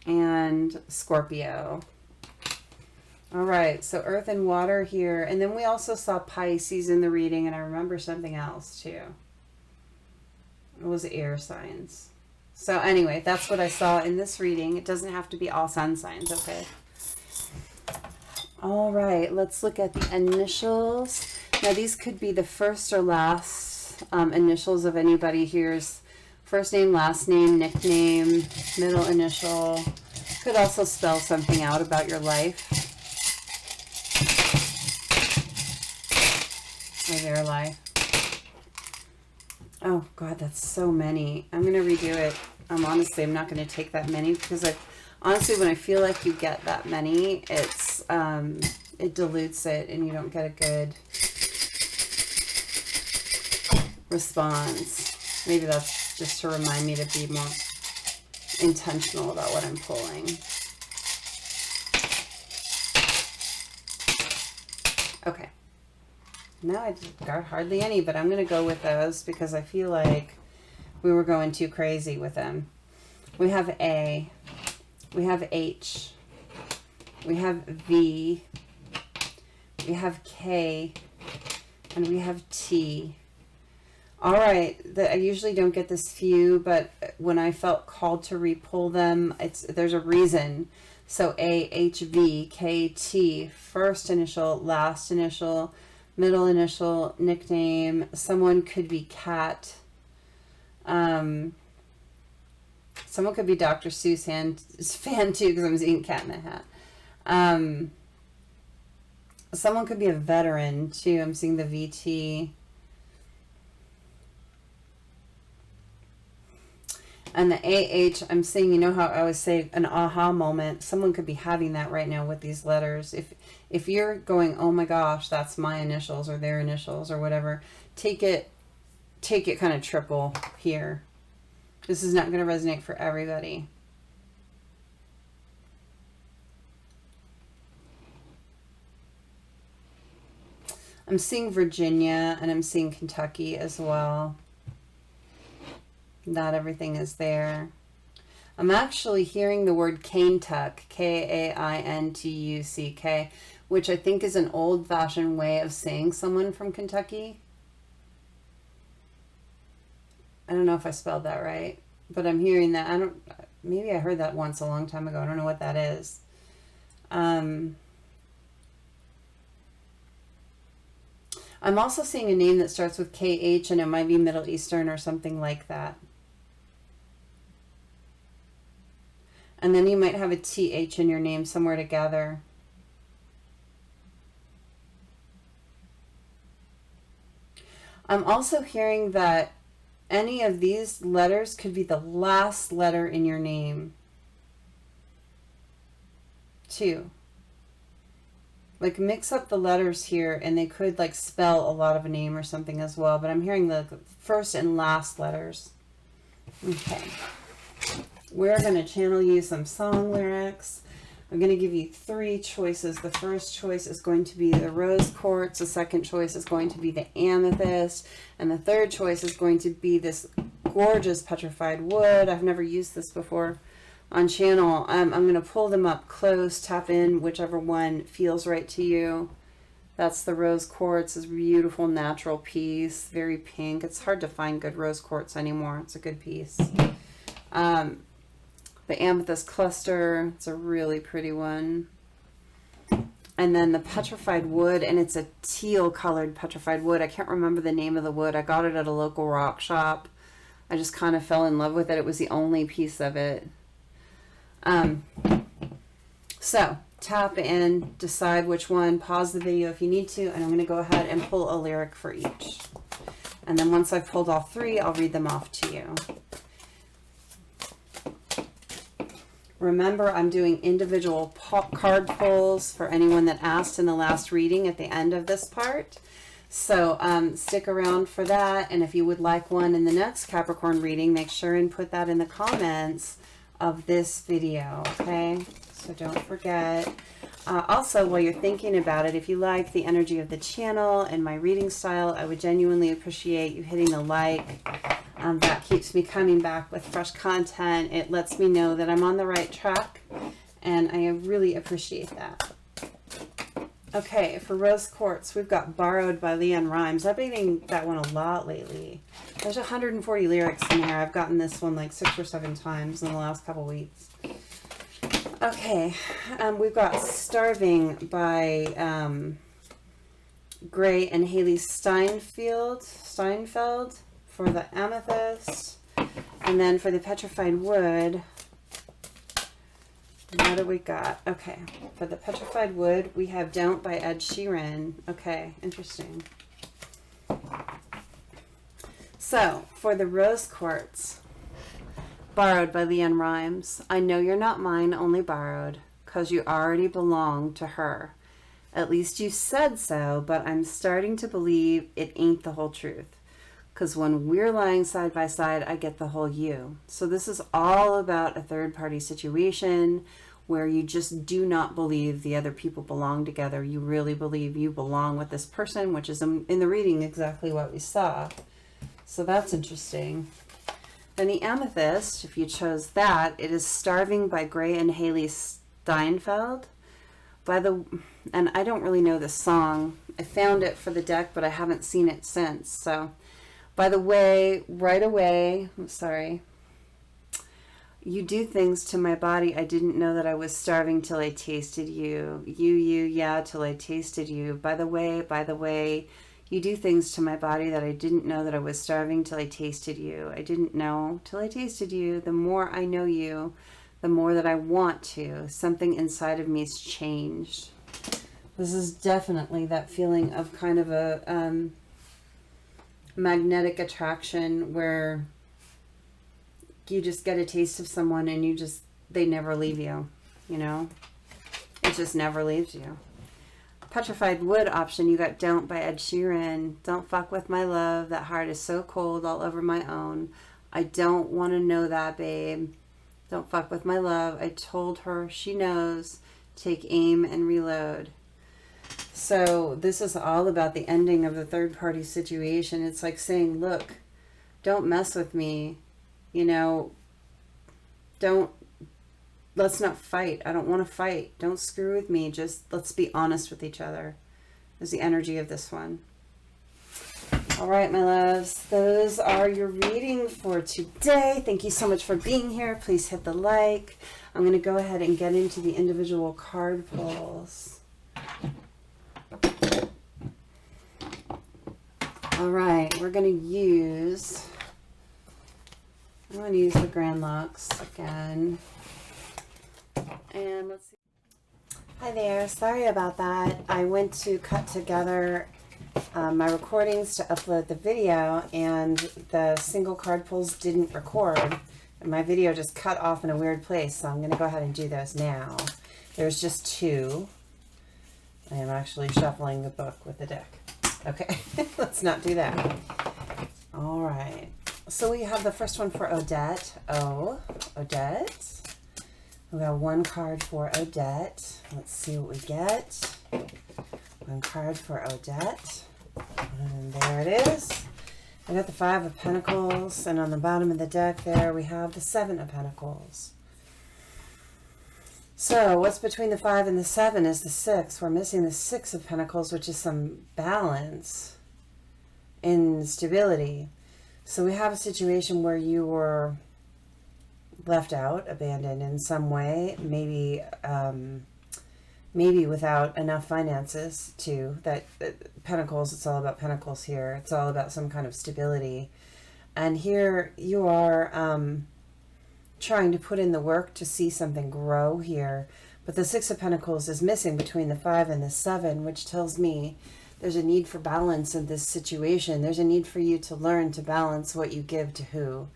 Speaker 1: and Scorpio. All right, so earth and water here. And then we also saw Pisces in the reading, and I remember something else too. It was air signs. So anyway, that's what I saw in this reading. It doesn't have to be all sun signs, okay? All right, let's look at the initials. Now these could be the first or last initials of anybody here's first name, last name, nickname, middle initial. Could also spell something out about your life. Or their life. Oh God, that's so many. I'm gonna redo it. Honestly, I'm not gonna take that many because honestly, when I feel like you get that many, it's it dilutes it and you don't get a good response. Maybe that's just to remind me to be more intentional about what I'm pulling. Okay. No, I got hardly any, but I'm going to go with those because I feel like we were going too crazy with them. We have A, we have H, we have V, we have K, and we have T. All right, I usually don't get this few, but when I felt called to repull them, there's a reason. So A, H, V, K, T, first initial, last initial, middle initial, nickname. Someone could be Cat. Someone could be Dr. Seuss fan too, because I'm seeing Cat in a Hat. Someone could be a veteran too. I'm seeing the VT. And the AH, I'm seeing, you know how I always say an aha moment. Someone could be having that right now with these letters. If you're going, oh my gosh, that's my initials or their initials or whatever, take it kind of triple here. This is not going to resonate for everybody. I'm seeing Virginia and I'm seeing Kentucky as well. Not everything is there. I'm actually hearing the word Kaintuck, Kaintuck, which I think is an old-fashioned way of saying someone from Kentucky. I don't know if I spelled that right, but I'm hearing that. Maybe I heard that once a long time ago. I don't know what that is. I'm also seeing a name that starts with KH, and it might be Middle Eastern or something like that. And then you might have a TH in your name somewhere together. I'm also hearing that any of these letters could be the last letter in your name, too. Like, mix up the letters here, and they could, like, spell a lot of a name or something as well. But I'm hearing the first and last letters. Okay. We're going to channel you some song lyrics. I'm going to give you 3 choices. The first choice is going to be the rose quartz. The second choice is going to be the amethyst. And the third choice is going to be this gorgeous petrified wood. I've never used this before on channel. I'm going to pull them up close, tap in whichever one feels right to you. That's the rose quartz. It's a beautiful natural piece, very pink. It's hard to find good rose quartz anymore. It's a good piece. The amethyst cluster, it's a really pretty one. And then the petrified wood, and it's a teal colored petrified wood. I can't remember the name of the wood. I got it at a local rock shop. I just kind of fell in love with it. It was the only piece of it. So tap in, decide which one, pause the video if you need to, and I'm going to go ahead and pull a lyric for each. And then once I've pulled all 3, I'll read them off to you. Remember, I'm doing individual card pulls for anyone that asked in the last reading at the end of this part. So stick around for that. And if you would like one in the next Capricorn reading, make sure and put that in the comments of this video, okay? So don't forget. Also, while you're thinking about it, if you like the energy of the channel and my reading style, I would genuinely appreciate you hitting the like. That keeps me coming back with fresh content. It lets me know that I'm on the right track, and I really appreciate that. Okay, for rose quartz, we've got Borrowed by Leanne Rimes. I've been reading that one a lot lately. There's 140 lyrics in there. I've gotten this one like 6 or 7 times in the last couple weeks. Okay, we've got Starving by Gray and Haley Steinfeld for the amethyst. And then for the petrified wood, what do we got? Okay, for the petrified wood, we have Don't by Ed Sheeran. Okay, interesting. So, for the rose quartz, Borrowed by Leanne Rimes. I know you're not mine, only borrowed, 'cause you already belong to her. At least you said so, but I'm starting to believe it ain't the whole truth. 'Cause when we're lying side by side, I get the whole you. So this is all about a third-party situation where you just do not believe the other people belong together. You really believe you belong with this person, which is in the reading exactly what we saw. So that's interesting. Then the amethyst, if you chose that, it is Starving by Gray and Haley Steinfeld. And I don't really know this song. I found it for the deck, but I haven't seen it since. So, by the way, right away, I'm sorry. You do things to my body. I didn't know that I was starving till I tasted you. Yeah, till I tasted you. By the way, you do things to my body that I didn't know that I was starving till I tasted you. I didn't know till I tasted you. The more I know you, the more that I want to. Something inside of me has changed. This is definitely that feeling of kind of a magnetic attraction where you just get a taste of someone and they never leave you, you know? It just never leaves you. Petrified wood option, you got Don't by Ed Sheeran. Don't fuck with my love. That heart is so cold all over my own. I don't want to know that, babe. Don't fuck with my love. I told her, she knows. Take aim and reload. So this is all about the ending of the third party situation. It's like saying, look, don't mess with me. You know, let's not fight. I don't want to fight. Don't screw with me. Just let's be honest with each other is the energy of this one. All right, my loves, those are your reading for today. Thank you so much for being here. Please hit the like. I'm going to go ahead and get into the individual card pulls. All right, we're going to use... I'm going to use the Grand Lux again. And let's see. Hi there. Sorry about that. I went to cut together my recordings to upload the video, and the single card pulls didn't record. And my video just cut off in a weird place, so I'm going to go ahead and do those now. There's just two. I am actually shuffling the book with the deck. Okay, let's not do that. All right. So we have the first one for Odette. Odette. We got one card for Odette. Let's see what we get. One card for Odette. And there it is. I got the Five of Pentacles. And on the bottom of the deck there, we have the Seven of Pentacles. So what's between the 5 and the 7 is the 6. We're missing the 6 of Pentacles, which is some balance in stability. So we have a situation where you were left out, abandoned in some way, maybe without enough finances too. Pentacles, it's all about Pentacles here. It's all about some kind of stability. And here you are trying to put in the work to see something grow here. But the 6 of Pentacles is missing between the 5 and the 7, which tells me there's a need for balance in this situation. There's a need for you to learn to balance what you give to who.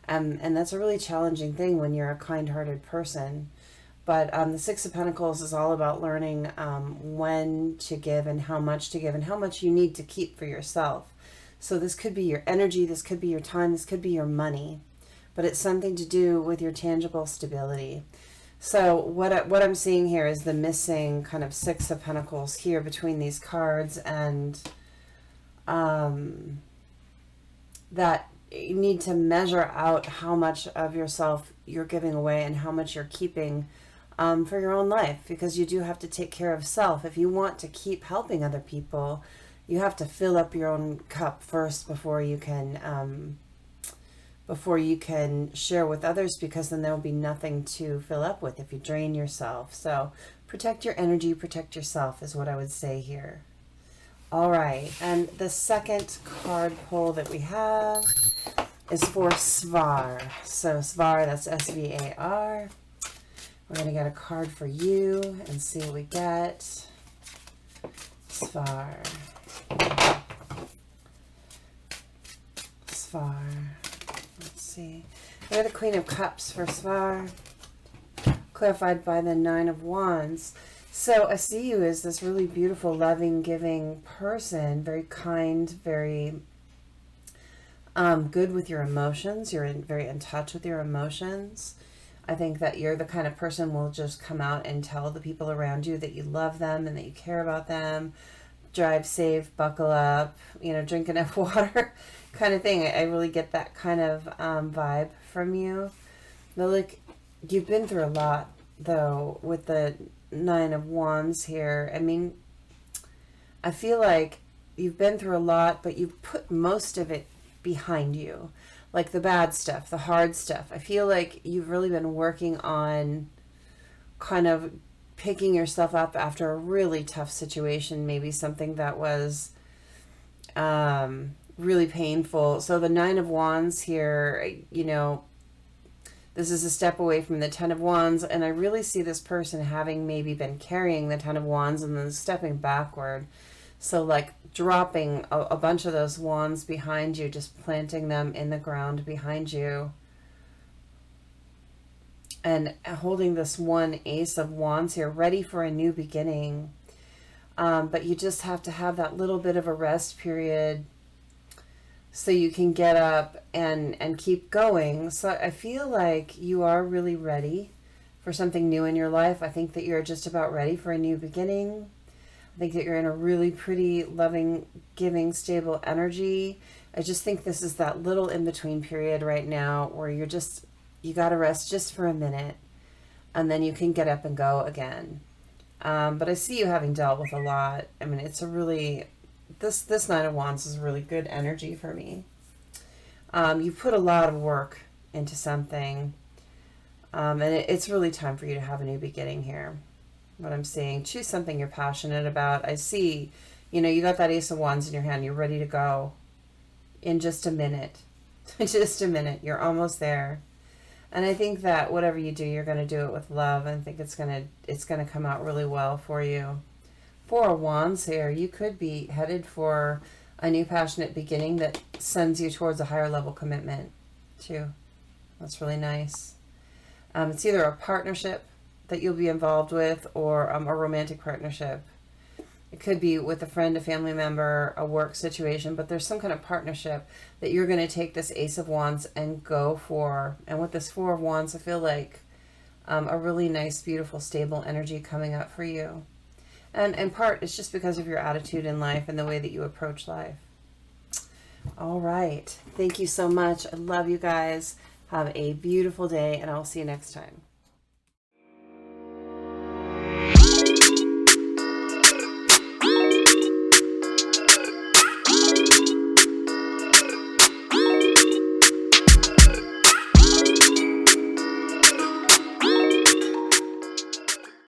Speaker 1: And that's a really challenging thing when you're a kind-hearted person. But the 6 of Pentacles is all about learning when to give and how much to give and how much you need to keep for yourself. So this could be your energy, this could be your time, this could be your money. But it's something to do with your tangible stability. So what I'm seeing here is the missing kind of 6 of Pentacles here between these cards, and that you need to measure out how much of yourself you're giving away and how much you're keeping for your own life, because you do have to take care of self. If you want to keep helping other people, you have to fill up your own cup first before you can share with others, because then there will be nothing to fill up with if you drain yourself. So protect your energy, protect yourself is what I would say here. All right, and the second card pull that we have is for Svar. So Svar, that's S-V-A-R. We're going to get a card for you and see what we get. Svar. Svar. Let's see. We have the Queen of Cups for Svar, clarified by the 9 of Wands. So I see you as this really beautiful, loving, giving person, very kind, very good with your emotions. You're very in touch with your emotions. I think that you're the kind of person who will just come out and tell the people around you that you love them and that you care about them. Drive safe, buckle up, you know, drink enough water kind of thing. I really get that kind of vibe from you. But look, you've been through a lot, though, with the 9 of Wands here. I mean, I feel like you've been through a lot, but you've put most of it behind you. like the bad stuff, the hard stuff. I feel like you've really been working on kind of picking yourself up after a really tough situation, maybe something that was really painful. So the Nine of Wands here, you know, this is a step away from the Ten of Wands, and I really see this person having maybe been carrying the Ten of Wands and then stepping backward. So like dropping a bunch of those wands behind you, just planting them in the ground behind you. And holding this one Ace of Wands here, ready for a new beginning. But you just have to have that little bit of a rest period so you can get up and keep going. So I feel like you are really ready for something new in your life. I think that you're just about ready for a new beginning. I think that you're in a really pretty, loving, giving, stable energy. I just think this is that little in-between period right now where you got to rest just for a minute, and then you can get up and go again. But I see you having dealt with a lot. I mean, it's a really... This Nine of Wands is really good energy for me. You put a lot of work into something, and it's really time for you to have a new beginning here. What I'm saying, choose something you're passionate about. I see, you know, you got that Ace of Wands in your hand. You're ready to go in just a minute. Just a minute. You're almost there. And I think that whatever you do, you're going to do it with love. I think it's going to come out really well for you. Four of Wands here, you could be headed for a new passionate beginning that sends you towards a higher level commitment too. That's really nice. It's either a partnership that you'll be involved with or a romantic partnership. It could be with a friend, a family member, a work situation, but there's some kind of partnership that you're going to take this Ace of Wands and go for. And with this Four of Wands, I feel like a really nice, beautiful, stable energy coming up for you. And in part, it's just because of your attitude in life and the way that you approach life. All right. Thank you so much. I love you guys. Have a beautiful day, and I'll see you next time.